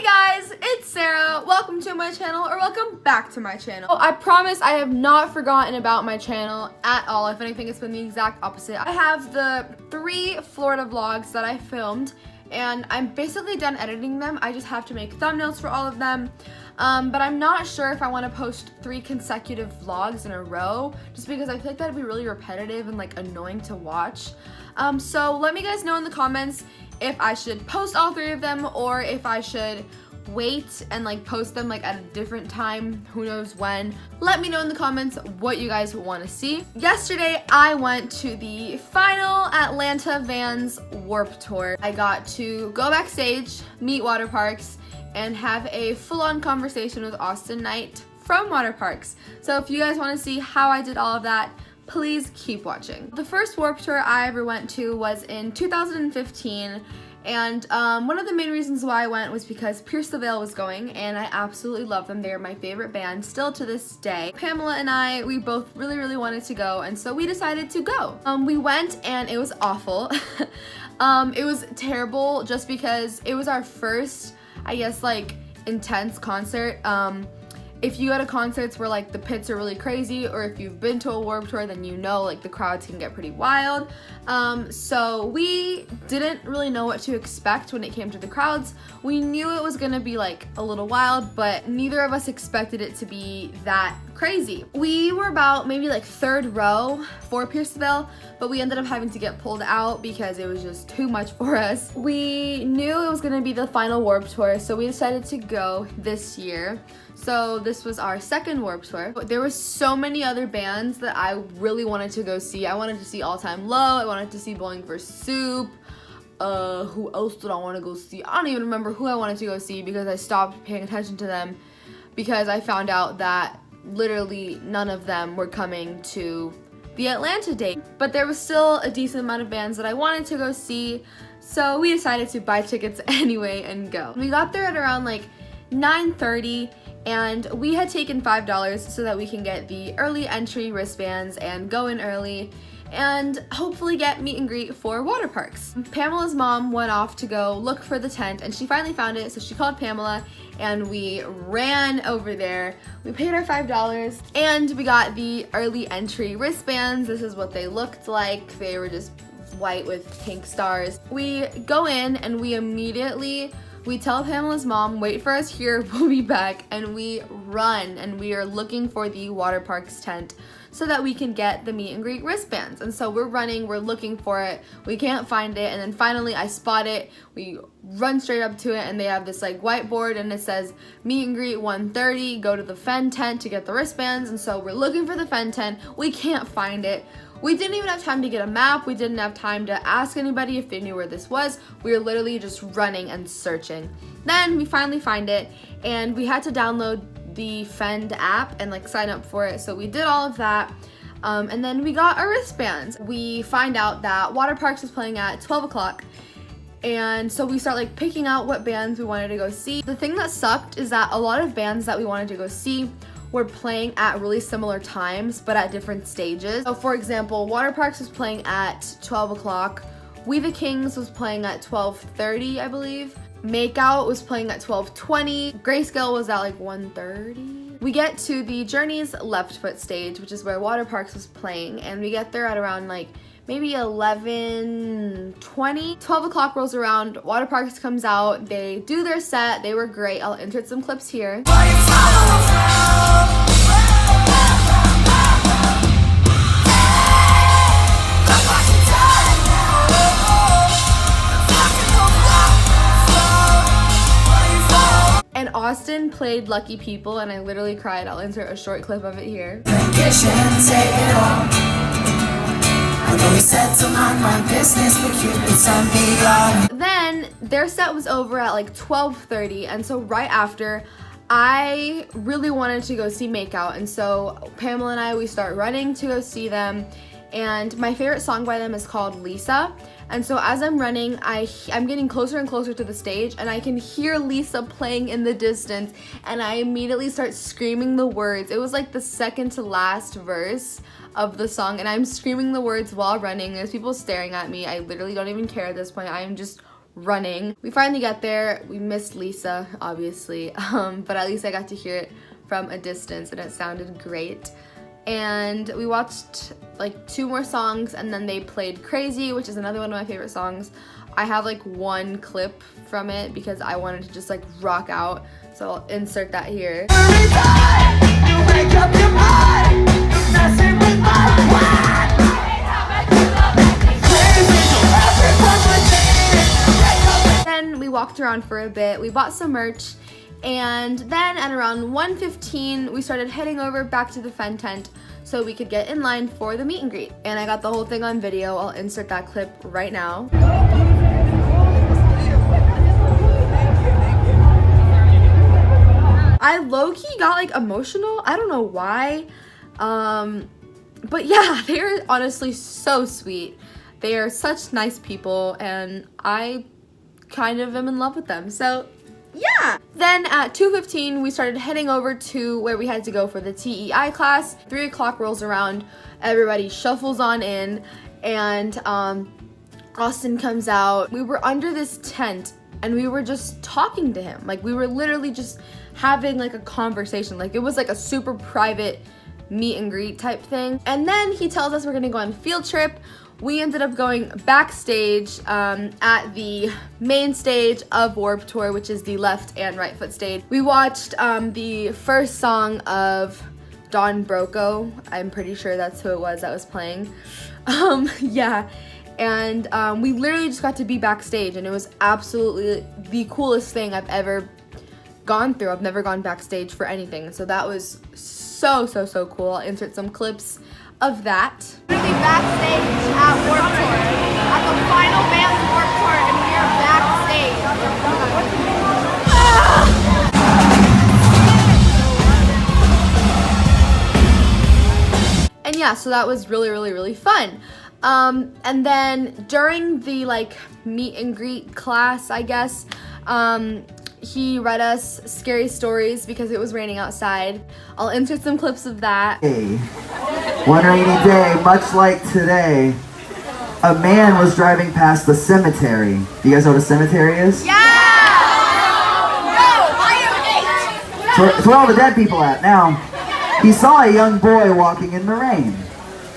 Hey guys, it's Sarah. Welcome to my channel, or welcome back to my channel. I promise I have not forgotten about my channel at all. If anything, it's been the exact opposite. I have the 3 Florida vlogs that I filmed, and I'm basically done editing them. I just have to make thumbnails for all of them. But I'm not sure if I want to post 3 consecutive vlogs in a row, just because I feel like that'd be really repetitive and like annoying to watch. So let me guys know in the comments if I should post all 3 of them, or if I should wait and like post them like at a different time, who knows when. Let me know in the comments what you guys want to see. Yesterday I went to the final Atlanta Vans Warped Tour. I got to go backstage, meet Water Parks, and have a full-on conversation with Austin Knight from Water Parks. So if you guys want to see how I did all of that, please keep watching. The first Warped Tour I ever went to was in 2015, and one of the main reasons why I went was because Pierce the Veil was going, and I absolutely love them. They're my favorite band still to this day. Pamela and I, we both really wanted to go, and so we decided to go. We went and it was awful. It was terrible just because it was our first, I guess, like intense concert. If you go to concerts where like the pits are really crazy, or if you've been to a Warped Tour, then you know like the crowds can get pretty wild. So we didn't really know what to expect when it came to the crowds. We knew it was gonna be like a little wild, but neither of us expected it to be that crazy. We were about maybe like 3rd row for Pierce the Veil, but we ended up having to get pulled out because it was just too much for us. We knew it was gonna be the final Warped Tour, so we decided to go this year. So this was our 2nd Warped Tour. There were so many other bands that I really wanted to go see. I wanted to see All Time Low, I wanted to see Bowling for Soup. Who else did I want to go see? I don't even remember who I wanted to go see because I stopped paying attention to them because I found out that literally none of them were coming to the Atlanta date. But there was still a decent amount of bands that I wanted to go see, so we decided to buy tickets anyway and go. We got there at around like 9:30, and we had taken $5 so that we can get the early entry wristbands and go in early and hopefully get meet and greet for Water Parks. Pamela's mom went off to go look for the tent, and she finally found it, so she called Pamela and we ran over there. We paid our $5 and we got the early entry wristbands. This is what they looked like. They were just white with pink stars. We go in and we tell Pamela's mom, wait for us here, we'll be back, and we run and we are looking for the Water Parks tent so that we can get the meet and greet wristbands. And so we're running, we're looking for it, we can't find it, and then finally I spot it. We run straight up to it, and they have this like whiteboard and it says meet and greet 1:30, go to the Fen tent to get the wristbands. And so we're looking for the Fen tent, we can't find it. We didn't even have time to get a map. We didn't have time to ask anybody if they knew where this was. We were literally just running and searching. Then we finally find it, and we had to download the Fend app and like sign up for it. So we did all of that, and then we got our wristbands. We find out that Water Parks was playing at 12 o'clock. And so we start like picking out what bands we wanted to go see. The thing that sucked is that a lot of bands that we wanted to go see were playing at really similar times, but at different stages. So for example, Water Parks was playing at 12 o'clock. We the Kings was playing at 12:30, I believe. Makeout was playing at 12:20. Grayscale was at like 1:30. We get to the Journey's Left Foot stage, which is where Water Parks was playing, and we get there at around like maybe 11:20. 12 o'clock rolls around, Water Parks comes out, they do their set, they were great. I'll insert some clips here. And Austin played Lucky People, and I literally cried. I'll insert a short clip of it here. Then their set was over at like 12:30, and so right after, I really wanted to go see Makeout, and so Pamela and I, we start running to go see them, and my favorite song by them is called Lisa. And so as I'm running, I'm getting closer and closer to the stage, and I can hear Lisa playing in the distance, and I immediately start screaming the words. It was like the second to last verse of the song, and I'm screaming the words while running. There's people staring at me. I literally don't even care at this point. I am just running. We finally get there. We missed Lisa, obviously, but at least I got to hear it from a distance and it sounded great. And we watched like 2 more songs and then they played Crazy, which is another one of my favorite songs. I have like 1 clip from it because I wanted to just like rock out, so I'll insert that here. Every time you wake up your mind, messing with my Then we walked around for a bit, we bought some merch, and then at around 1:15 we started heading over back to the Fen tent so we could get in line for the meet and greet. And I got the whole thing on video. I'll insert that clip right now. I low-key got like emotional. I don't know why. But yeah, they're honestly so sweet. They are such nice people and I kind of am in love with them. So yeah. Then at 2:15 we started heading over to where we had to go for the TEI class. 3 o'clock rolls around, everybody shuffles on in, and Austin comes out. We were under this tent and we were just talking to him. Like we were literally just having like a conversation. Like it was like a super private meet and greet type thing. And then he tells us we're gonna go on a field trip. We ended up going backstage at the main stage of Warped Tour, which is the left and right foot stage. We watched the first song of Don Broco. I'm pretty sure that's who it was that was playing. Yeah, and we literally just got to be backstage and it was absolutely the coolest thing I've ever gone through. I've never gone backstage for anything, so that was so cool. I'll insert some clips of that. We're gonna be backstage at Warped Tour, at the final band's Warped Tour, and we are backstage. And yeah, so that was really fun. And then during the like meet and greet class, I guess, he read us scary stories because it was raining outside. I'll insert some clips of that. Hey, one rainy day, much like today, a man was driving past the cemetery. You guys know what a cemetery is? Yeah! No, It's where all the dead people at. Now, he saw a young boy walking in the rain.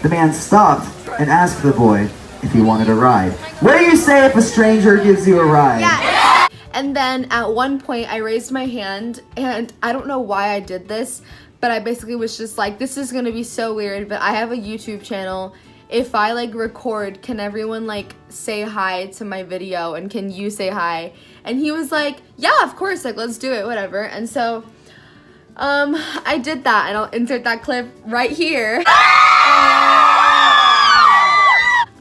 The man stopped and asked the boy if he wanted a ride. What do you say if a stranger gives you a ride? Yeah. And then at one point I raised my hand and I don't know why I did this, but I basically was just like, this is gonna be so weird, but I have a YouTube channel. If I like record, can everyone like say hi to my video and can you say hi? And he was like, yeah, of course, like let's do it, whatever. And so I did that and I'll insert that clip right here.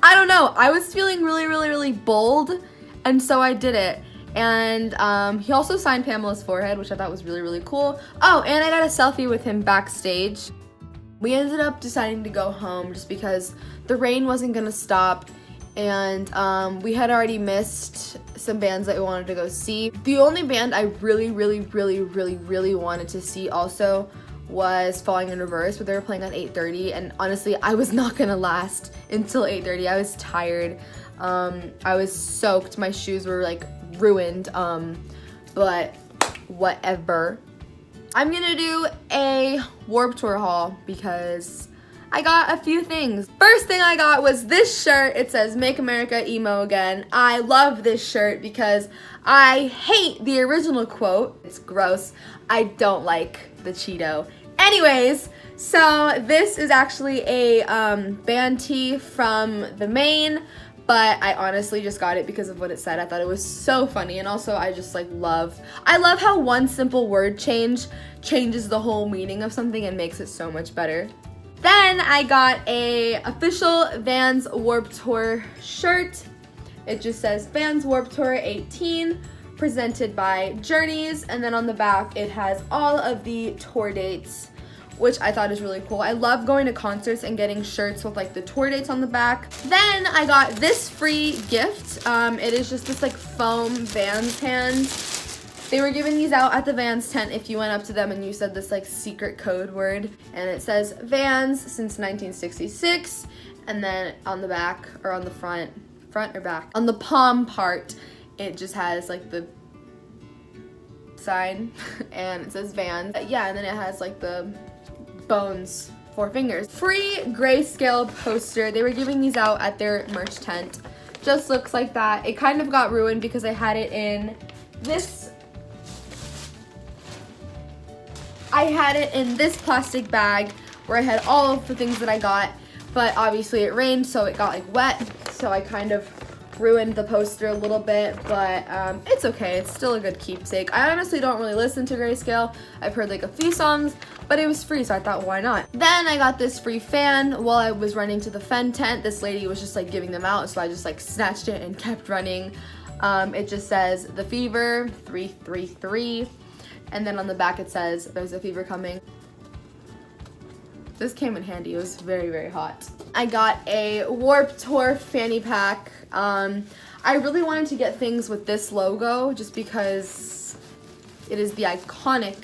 I don't know, I was feeling really bold and so I did it. And he also signed Pamela's forehead, which I thought was really cool. Oh, and I got a selfie with him backstage. We ended up deciding to go home just because the rain wasn't gonna stop and we had already missed some bands that we wanted to go see. The only band I really wanted to see also was Falling in Reverse, but they were playing at 8:30 and honestly I was not gonna last until 8:30. I was tired. I was soaked, my shoes were like ruined, but whatever. I'm gonna do a Warped Tour haul because I got a few things. First thing I got was this shirt. It says Make America Emo Again. I love this shirt because I hate the original quote. It's gross. I don't like the Cheeto. Anyways, so this is actually a band tee from the Maine, but I honestly just got it because of what it said. I thought it was so funny, and also I just like I love how one simple word changes the whole meaning of something and makes it so much better. Then I got a official Vans Warped Tour shirt. It just says Vans Warped Tour 18, presented by Journeys, and then on the back it has all of the tour dates, which I thought is really cool. I love going to concerts and getting shirts with like the tour dates on the back. Then I got this free gift. It is just this like foam Vans hand. They were giving these out at the Vans tent if you went up to them and you said this like secret code word. And it says Vans since 1966. And then on the back, or on the front or back, on the palm part, it just has like the sign and it says Vans. Yeah, and then it has like the bones 4 fingers. Free grayscale poster. They were giving these out at their merch tent. Just looks like that. It kind of got ruined because I had it in this plastic bag where I had all of the things that I got, but obviously it rained, so it got like wet, so I kind of ruined the poster a little bit, but it's okay. It's still a good keepsake. I honestly don't really listen to grayscale. I've heard like a few songs, but it was free, so I thought, why not? Then I got this free fan while I was running to the Fen tent. This lady was just like giving them out, so I just like snatched it and kept running. It just says the fever 333, and then on the back it says there's a fever coming. This came in handy. It was very, very hot. I got a Warped Tour fanny pack. I really wanted to get things with this logo just because it is the iconic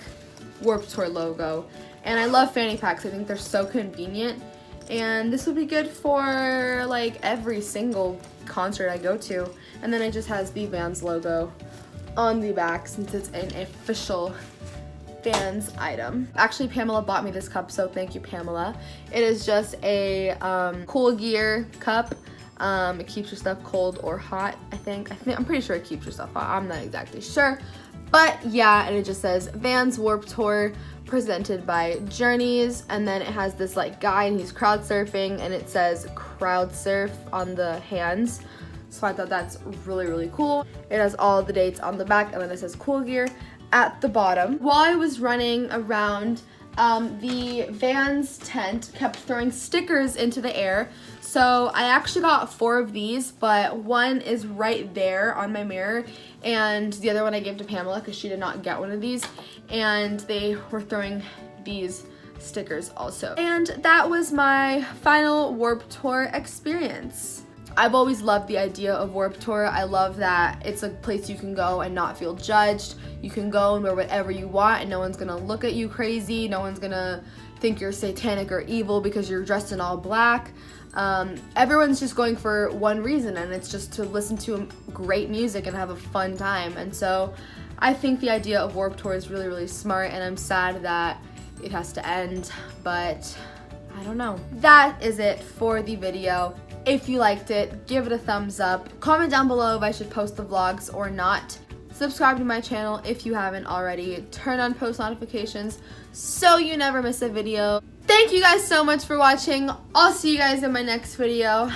Warped Tour logo. And I love fanny packs. I think they're so convenient. And this would be good for like every single concert I go to. And then it just has the Vans logo on the back since it's an official Vans item. Actually, Pamela bought me this cup, so thank you, Pamela. It is just a Cool Gear cup. It keeps your stuff cold or hot, I'm pretty sure it keeps your stuff hot. I'm not exactly sure. But yeah, and it just says Vans Warped Tour presented by Journeys, and then it has this like guy and he's crowd surfing, and it says crowd surf on the hands. So I thought that's really, really cool. It has all the dates on the back, and then it says Cool Gear at the bottom. While I was running around, the Vans tent kept throwing stickers into the air. So I actually got 4 of these, but one is right there on my mirror, and the other one I gave to Pamela because she did not get one of these, and they were throwing these stickers also. And that was my final Warped Tour experience. I've always loved the idea of Warped Tour. I love that it's a place you can go and not feel judged. You can go and wear whatever you want and no one's gonna look at you crazy. No one's gonna think you're satanic or evil because you're dressed in all black. Everyone's just going for one reason, and it's just to listen to great music and have a fun time. And so I think the idea of Warped Tour is really, really smart, and I'm sad that it has to end, but I don't know. That is it for the video. If you liked it, give it a thumbs up. Comment down below if I should post the vlogs or not. Subscribe to my channel if you haven't already. Turn on post notifications so you never miss a video. Thank you guys so much for watching. I'll see you guys in my next video.